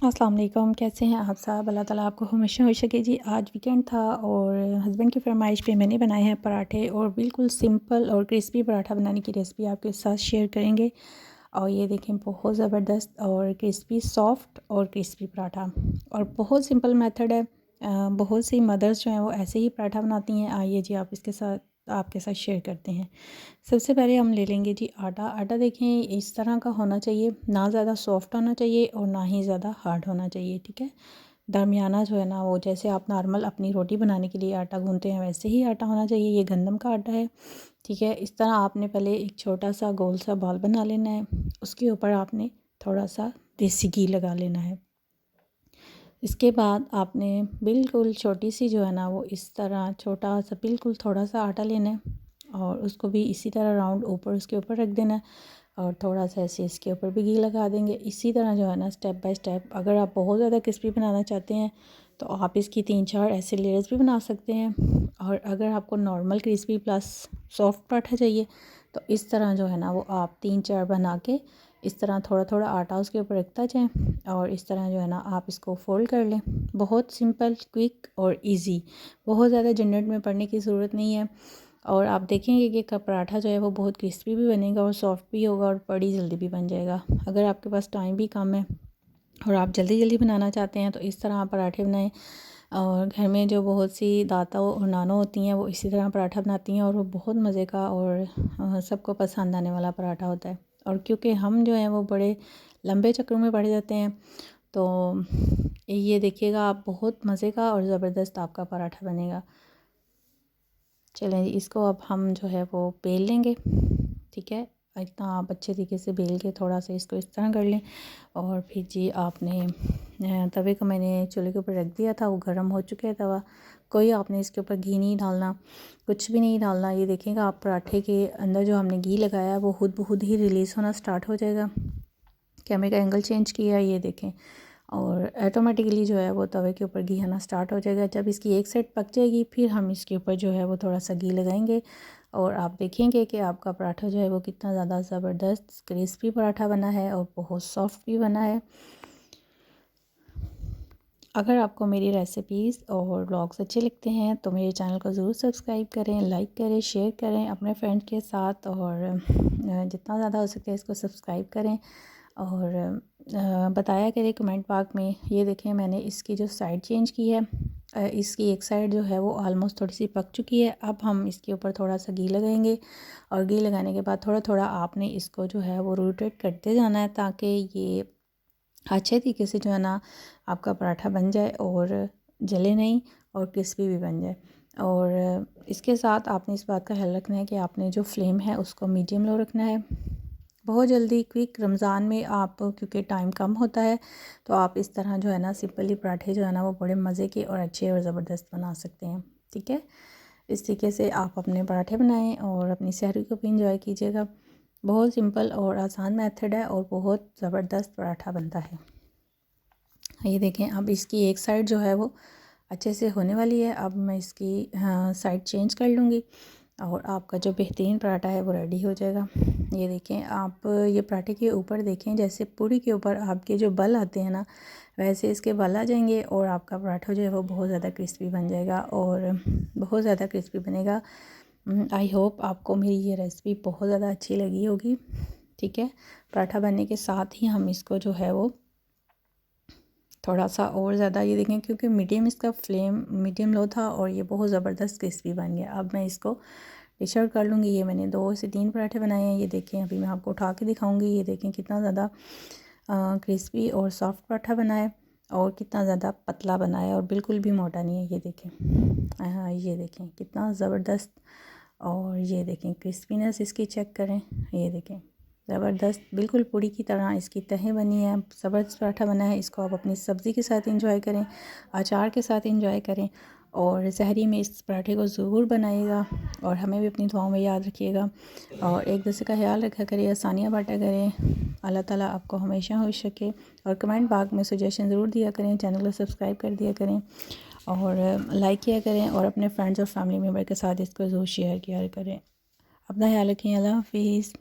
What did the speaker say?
अस्सलाम वालेकुम, कैसे हैं आप सब। अल्लाह ताला आपको हमेशा खुश रखे जी। आज वीकेंड था और हस्बैंड की फरमाइश पे मैंने बनाए हैं पराठे और बिल्कुल सिंपल और क्रिस्पी पराठा बनाने की रेसिपी आपके साथ शेयर करेंगे। और ये देखें, बहुत ज़बरदस्त और क्रिस्पी, सॉफ्ट और क्रिस्पी पराठा, और बहुत सिंपल मेथड है। बहुत सी मदर्स जो हैं वो ऐसे ही पराठा बनाती हैं। आइए जी, आप इसके साथ आपके साथ शेयर करते हैं। सबसे पहले हम ले लेंगे जी आटा। आटा देखें इस तरह का होना चाहिए, ना ज़्यादा सॉफ्ट होना चाहिए और ना ही ज़्यादा हार्ड होना चाहिए, ठीक है। दरमियाना जो है ना, वो जैसे आप नॉर्मल अपनी रोटी बनाने के लिए आटा गूंथते हैं वैसे ही आटा होना चाहिए। ये गंदम का आटा है, ठीक है। इस तरह आपने पहले एक छोटा सा गोल सा बॉल बना लेना है। उसके ऊपर आपने थोड़ा सा देसी घी लगा लेना है। इसके बाद आपने बिल्कुल छोटी सी जो है ना, वो इस तरह छोटा सा बिल्कुल थोड़ा सा आटा लेना है और उसको भी इसी तरह राउंड ऊपर उसके ऊपर रख देना है और थोड़ा सा ऐसे इसके ऊपर भी घी लगा देंगे। इसी तरह जो है ना, स्टेप बाय स्टेप, अगर आप बहुत ज़्यादा क्रिस्पी बनाना चाहते हैं तो आप इसकी 3-4 ऐसे लेयर्स भी बना सकते हैं। और अगर आपको normal crispy plus soft paratha चाहिए तो इस तरह जो है ना, वो आप 3-4 बना के इस तरह थोड़ा थोड़ा आटा उसके ऊपर रखता जाएं और इस तरह जो है ना, आप इसको फ़ोल्ड कर लें। बहुत सिंपल, क्विक और इजी, बहुत ज़्यादा झंझट में पड़ने की ज़रूरत नहीं है। और आप देखेंगे कि पराठा जो है वो बहुत क्रिस्पी भी बनेगा और सॉफ्ट भी होगा और बड़ी जल्दी भी बन जाएगा। अगर आपके पास टाइम भी कम है और आप जल्दी जल्दी बनाना चाहते हैं तो इस तरह आप पराठे बनाएं। और घर में जो बहुत सी दाता और नानो होती हैं वो इसी तरह पराठा बनाती हैं और वो बहुत मज़े का और सबको पसंद आने वाला पराठा होता है। और क्योंकि हम जो हैं वो बड़े लंबे चक्रों में पड़ जाते हैं, तो ये देखिएगा आप, बहुत मज़े का और ज़बरदस्त आपका पराठा बनेगा। चलें जी, इसको अब हम जो है वो बेल लेंगे, ठीक है। इतना आप अच्छे तरीके से बेल के थोड़ा सा इसको इस तरह कर लें। और फिर जी आपने तवे को मैंने चूल्हे के ऊपर रख दिया था, वो गर्म हो चुका है तवा। कोई आपने इसके ऊपर घी नहीं डालना, कुछ भी नहीं डालना। ये देखिएगा आप, पराठे के अंदर जो हमने घी लगाया वो खुद ब खुद ही रिलीज़ होना स्टार्ट हो जाएगा। कैमरे का एंगल चेंज किया, ये देखें, और ऑटोमेटिकली जो है वो तवे के ऊपर घी आना स्टार्ट हो जाएगा। जब इसकी एक साइड पक जाएगी फिर हम इसके ऊपर जो है वो थोड़ा सा घी लगाएंगे और आप देखेंगे कि आपका पराठा जो है वो कितना ज़्यादा ज़बरदस्त क्रिस्पी पराठा बना है और बहुत सॉफ्ट भी बना है। अगर आपको मेरी रेसिपीज़ और व्लॉग्स अच्छे लगते हैं तो मेरे चैनल को ज़रूर सब्सक्राइब करें, लाइक करें, शेयर करें अपने फ्रेंड्स के साथ, और जितना ज़्यादा हो सके इसको सब्सक्राइब करें और बताया करें कमेंट बॉक्स में। ये देखें, मैंने इसकी जो साइड चेंज की है, इसकी एक साइड जो है वो ऑलमोस्ट थोड़ी सी पक चुकी है। अब हम इसके ऊपर थोड़ा सा घी लगाएंगे और घी लगाने के बाद थोड़ा थोड़ा आपने इसको जो है वो रोटेट करते जाना है ताकि ये अच्छे तरीके से जो है ना आपका पराठा बन जाए और जले नहीं और क्रिस्पी भी बन जाए। और इसके साथ आपने इस बात का ख्याल रखना है कि आपने जो फ्लेम है उसको मीडियम लो रखना है। बहुत जल्दी क्विक, रमज़ान में आप क्योंकि टाइम कम होता है तो आप इस तरह जो है ना सिंपली पराठे जो है ना वो बड़े मज़े के और अच्छे और ज़बरदस्त बना सकते हैं, ठीक है। इस तरीके से आप अपने पराठे बनाएं और अपनी सहरी को भी इंजॉय कीजिएगा। बहुत सिंपल और आसान मेथड है और बहुत ज़बरदस्त पराठा बनता है। ये देखें, अब इसकी एक साइड जो है वो अच्छे से होने वाली है। अब मैं इसकी साइड चेंज कर लूँगी और आपका जो बेहतरीन पराठा है वो रेडी हो जाएगा। ये देखें आप, ये पराठे के ऊपर देखें जैसे पूरी के ऊपर आपके जो बल आते हैं ना, वैसे इसके बल आ जाएंगे और आपका पराठा जो है वो बहुत ज़्यादा क्रिस्पी बन जाएगा और बहुत ज़्यादा क्रिस्पी बनेगा। आई होप आपको मेरी ये रेसिपी बहुत ज़्यादा अच्छी लगी होगी, ठीक है। पराठा बनने के साथ ही हम इसको जो है वो थोड़ा सा और ज़्यादा, ये देखें क्योंकि मीडियम इसका फ्लेम मीडियम लो था और ये बहुत ज़बरदस्त क्रिस्पी बन गया। अब मैं इसको डिश आउट कर लूँगी। ये मैंने 2 से 3 पराठे बनाए हैं, ये देखें, अभी मैं आपको उठा के दिखाऊंगी। ये देखें कितना ज़्यादा क्रिस्पी और सॉफ्ट पराठा बना है और कितना ज़्यादा पतला बना है और बिल्कुल भी मोटा नहीं है। ये देखें, हाँ ये देखें कितना ज़बरदस्त, और ये देखें क्रिस्पीनेस इसकी चेक करें, ये देखें ज़बरदस्त, बिल्कुल पूड़ी की तरह इसकी तहें बनी है। ज़बरदस्त पराठा बना है। इसको आप अपनी सब्ज़ी के साथ इंजॉय करें, अचार के साथ इंजॉय करें और सहरी में इस पराठे को ज़रूर बनाइएगा और हमें भी अपनी दुआओं में याद रखिएगा और एक दूसरे का ख्याल रखा करें, आसानियाँ बांटा करें। अल्लाह ताला आपको हमेशा खुश रखे। और कमेंट बॉक्स में सजेशन ज़रूर दिया करें, चैनल को सब्सक्राइब कर दिया करें और लाइक किया करें और अपने फ्रेंड्स और फैमिली मेम्बर के साथ इसको ज़रूर शेयर किया करें। अपना ख्याल रखें। अल्लाह हाफिज़।